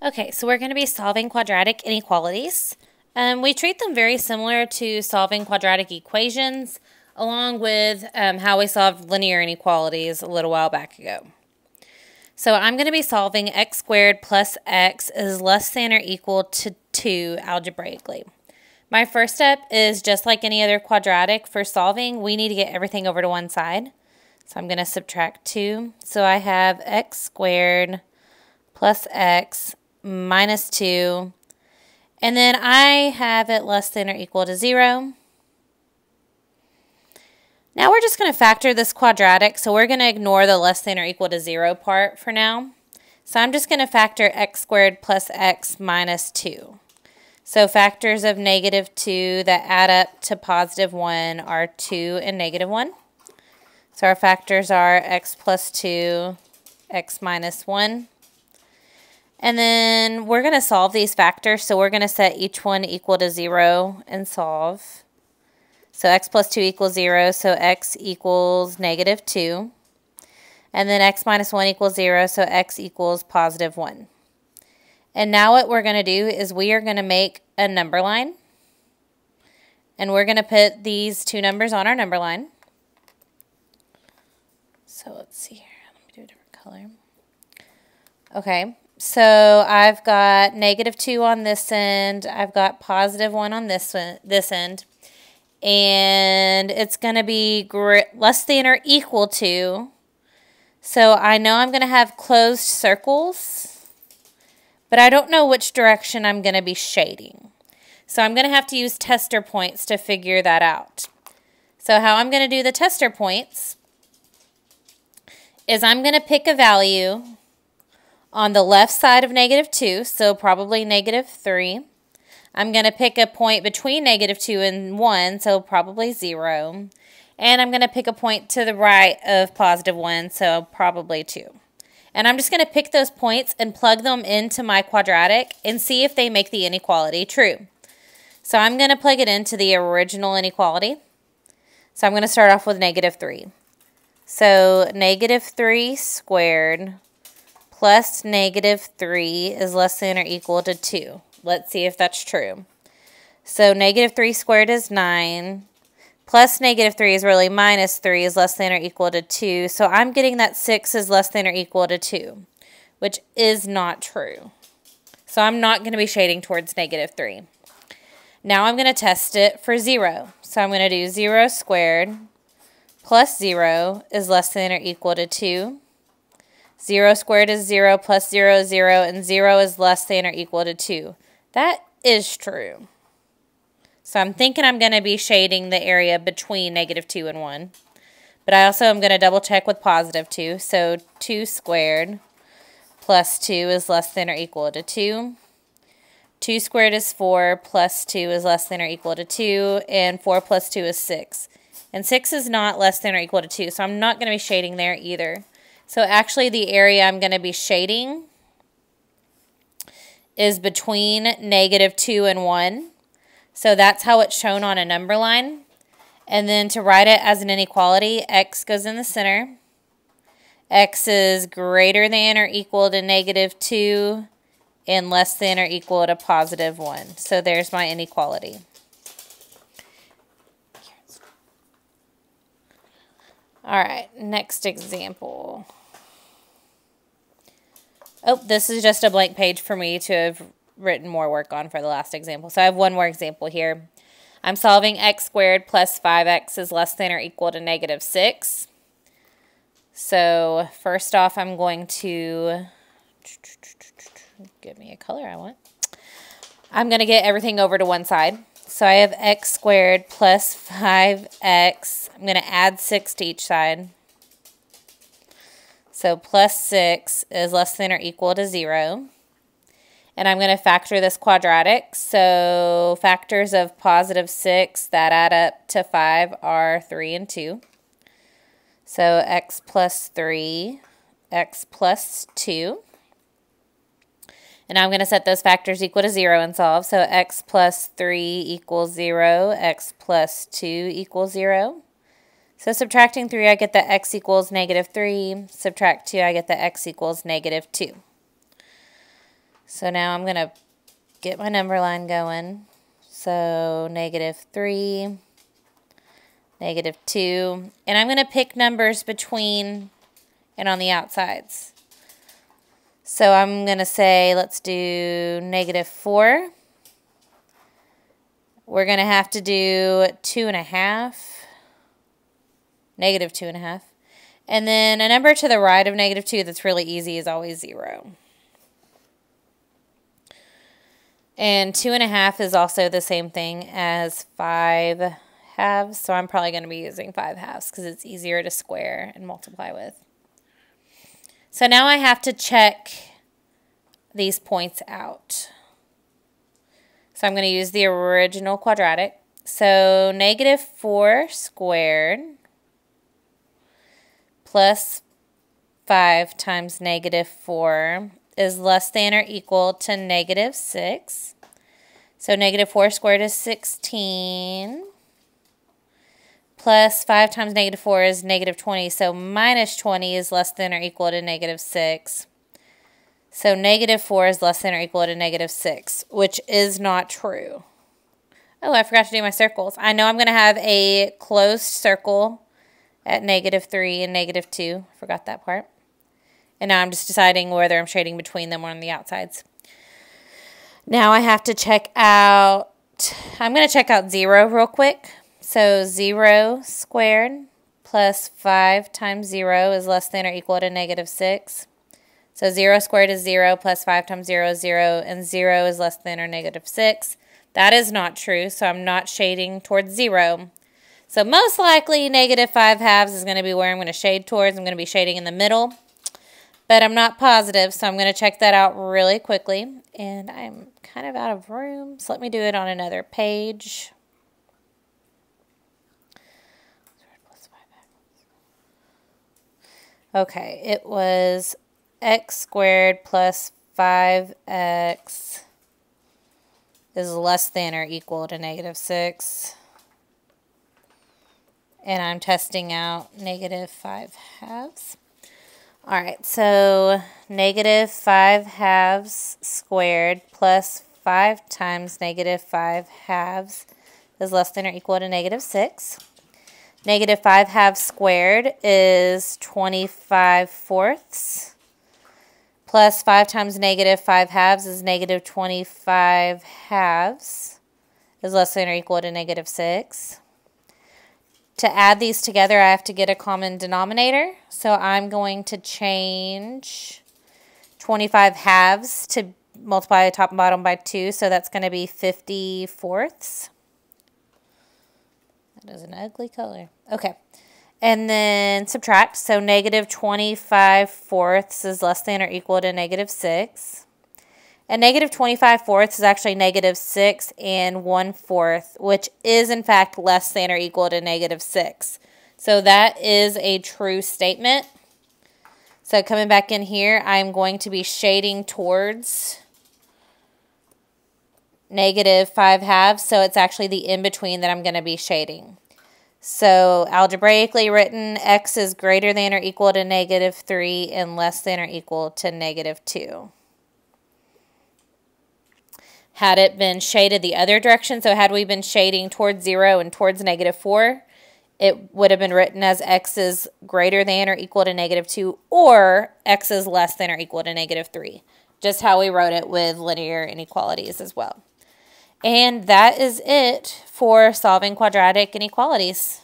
Okay, so we're going to be solving quadratic inequalities. We treat them very similar to solving quadratic equations, along with how we solved linear inequalities a little while back ago. So I'm going to be solving x squared plus x is less than or equal to 2 algebraically. My first step is just like any other quadratic for solving, we need to get everything over to one side. So I'm going to subtract 2. So I have x squared plus x minus 2. And then I have it less than or equal to 0. Now we're just going to factor this quadratic, so we're going to ignore the less than or equal to 0 part for now. So I'm just going to factor x squared plus x minus 2. So factors of negative 2 that add up to positive 1 are 2 and negative 1. So our factors are x plus 2, x minus 1. And then we're going to solve these factors, so we're going to set each one equal to 0 and solve. So x plus 2 equals 0, so x equals negative 2. And then x minus 1 equals 0, so x equals positive 1. And now what we're going to do is we are going to make a number line. And we're going to put these two numbers on our number line. So let's see here. Let me do a different color. Okay, so I've got negative 2 on this end. I've got positive 1 on this end. And it's going to be less than or equal to. So I know I'm going to have closed circles, but I don't know which direction I'm going to be shading. So I'm going to have to use tester points to figure that out. So how I'm going to do the tester points is I'm going to pick a value on the left side of negative 2, so probably negative 3. I'm going to pick a point between negative 2 and 1, so probably 0. And I'm going to pick a point to the right of positive 1, so probably 2. And I'm just going to pick those points and plug them into my quadratic and see if they make the inequality true. So I'm going to plug it into the original inequality. So I'm going to start off with negative 3. So negative 3 squared plus negative 3 is less than or equal to 2. Let's see if that's true. So negative 3 squared is 9. Plus negative 3 is really minus 3 is less than or equal to 2. So I'm getting that 6 is less than or equal to 2, which is not true. So I'm not going to be shading towards negative 3. Now I'm going to test it for 0. So I'm going to do 0 squared plus 0 is less than or equal to 2. 0 squared is 0 plus 0 is 0, and 0 is less than or equal to 2. That is true. So I'm thinking I'm going to be shading the area between negative 2 and 1. But I also am going to double check with positive 2. So 2 squared plus 2 is less than or equal to 2. 2 squared is 4 plus 2 is less than or equal to 2. And 4 plus 2 is 6. And 6 is not less than or equal to 2. So I'm not going to be shading there either. So actually the area I'm going to be shading is between negative 2 and 1. So that's how it's shown on a number line. And then to write it as an inequality, x goes in the center. X is greater than or equal to negative 2 and less than or equal to positive 1. So there's my inequality. All right, next example. Oh, this is just a blank page for me to have written more work on for the last example. So I have one more example here. I'm solving x squared plus 5x is less than or equal to negative 6. So first off, I'm going to, give me a color I want. I'm going to get everything over to one side. So I have x squared plus 5x. I'm going to add 6 to each side. So plus 6 is less than or equal to 0. And I'm going to factor this quadratic. So factors of positive 6 that add up to 5 are 3 and 2. So x plus 3, x plus 2. And now I'm going to set those factors equal to 0 and solve. So x plus 3 equals 0, x plus 2 equals 0. So subtracting 3, I get that x equals negative 3. Subtract 2, I get that x equals negative 2. So now I'm going to get my number line going. So -3, -2. And I'm going to pick numbers between and on the outsides. So I'm going to say, let's do -4. We're going to have to do 2.5. -2.5. And then a number to the right of -2 that's really easy is always 0. And 2.5 is also the same thing as 5 halves. So I'm probably going to be using 5 halves because it's easier to square and multiply with. So now I have to check these points out. So I'm going to use the original quadratic. So -4 squared plus 5 times -4 is less than or equal to -6. So -4 squared is 16. Plus 5 times -4 is -20. So -20 is less than or equal to -6. So -4 is less than or equal to -6, which is not true. Oh, I forgot to do my circles. I know I'm going to have a closed circle at -3 and -2. Forgot that part. And now I'm just deciding whether I'm shading between them or on the outsides. Now I have to check out, I'm going to check out 0 real quick. So 0 squared plus 5 times 0 is less than or equal to -6. So 0 squared is 0 plus 5 times 0 is 0, and 0 is less than or -6. That is not true, so I'm not shading towards 0. So most likely -5 halves is going to be where I'm going to shade towards. I'm going to be shading in the middle, but I'm not positive, so I'm going to check that out really quickly. And I'm kind of out of room, so let me do it on another page. Okay, it was x squared plus 5x is less than or equal to -6. And I'm testing out -5 halves. All right, so -5 halves squared plus 5 times -5 halves is less than or equal to -6. -5 halves squared is 25/4. Plus 5 times -5 halves is -25 halves is less than or equal to -6. To add these together, I have to get a common denominator. So I'm going to change 25 halves to multiply the top and bottom by 2. So that's going to be 50/4. That is an ugly color. Okay. And then subtract. So -25/4 is less than or equal to -6. And -25/4 is actually -6 and 1/4, which is in fact less than or equal to -6. So that is a true statement. So coming back in here, I'm going to be shading towards -5 halves. So it's actually the in-between that I'm going to be shading. So algebraically written, x is greater than or equal to -3 and less than or equal to -2. Had it been shaded the other direction, so had we been shading towards 0 and towards -4, it would have been written as x is greater than or equal to -2 or x is less than or equal to -3. Just how we wrote it with linear inequalities as well. And that is it for solving quadratic inequalities.